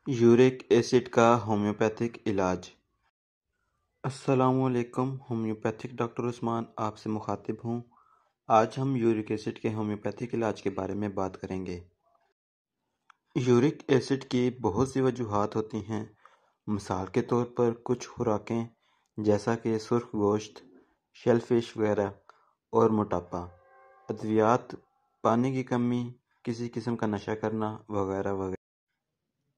Uric acid का homeopathic इलाज। अस्सलामुअलैकुम, होम्योपैथिक डॉक्टर उस्मान आपसे मुखातिब हूँ। आज हम यूरिक एसिड के होम्योपैथिक इलाज के बारे में बात करेंगे। यूरिक एसिड की बहुत सी वजूहात होती हैं। मिसाल के तौर पर कुछ खुराकें जैसा कि सुर्ख गोश्त, शेलफिश वगैरह और मोटापा, अद्वियात, पानी की कमी, किसी किस्म का नशा करना वगैरह वगैरह।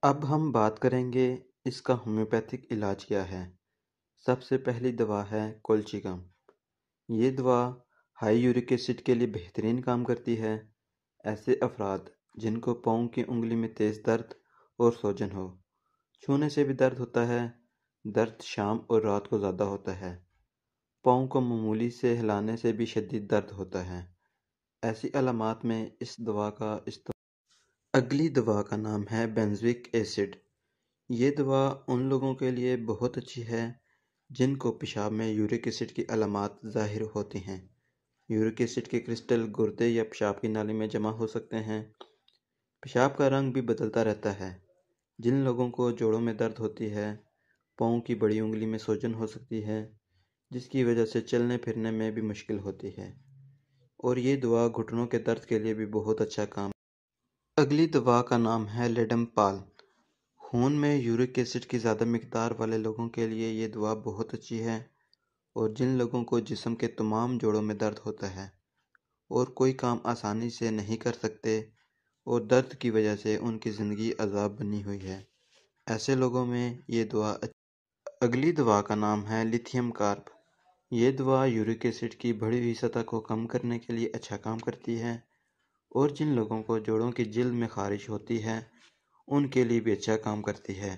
अब हम बात करेंगे इसका होम्योपैथिक इलाज क्या है। सबसे पहली दवा है कोल्चिगम। ये दवा हाई यूरिक एसिड के लिए बेहतरीन काम करती है। ऐसे अफराद जिनको पाँव की उंगली में तेज़ दर्द और सूजन हो, छूने से भी दर्द होता है, दर्द शाम और रात को ज़्यादा होता है, पाँव को मामूली से हिलाने से भी शदीद दर्द होता है, ऐसी अलामात में इस दवा का इस्तेमाल। अगली दवा का नाम है बेंजोइक एसिड। ये दवा उन लोगों के लिए बहुत अच्छी है जिनको पेशाब में यूरिक एसिड की अलामात ज़ाहिर होती हैं। यूरिक एसिड के क्रिस्टल गुर्दे या पेशाब की नाली में जमा हो सकते हैं। पेशाब का रंग भी बदलता रहता है। जिन लोगों को जोड़ों में दर्द होती है, पाँव की बड़ी उंगली में सूजन हो सकती है, जिसकी वजह से चलने फिरने में भी मुश्किल होती है, और ये दवा घुटनों के दर्द के लिए भी बहुत अच्छा काम। अगली दवा का नाम है लेडमपाल। खून में यूरिक एसिड की ज़्यादा मिकदार वाले लोगों के लिए ये दवा बहुत अच्छी है, और जिन लोगों को जिस्म के तमाम जोड़ों में दर्द होता है और कोई काम आसानी से नहीं कर सकते और दर्द की वजह से उनकी ज़िंदगी अज़ाब बनी हुई है, ऐसे लोगों में ये दवा अगली दवा का नाम है लिथियम कार्ब। ये दवा यूरिक एसिड की बढ़ी हुई सतह को कम करने के लिए अच्छा काम करती है, और जिन लोगों को जोड़ों की जिल्द में खारिश होती है उनके लिए भी अच्छा काम करती है।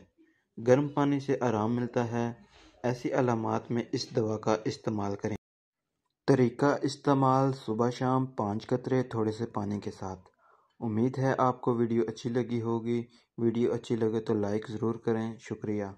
गर्म पानी से आराम मिलता है। ऐसी अलामात में इस दवा का इस्तेमाल करें। तरीका इस्तेमाल: सुबह शाम 5 कतरे थोड़े से पानी के साथ। उम्मीद है आपको वीडियो अच्छी लगी होगी। वीडियो अच्छी लगे तो लाइक ज़रूर करें। शुक्रिया।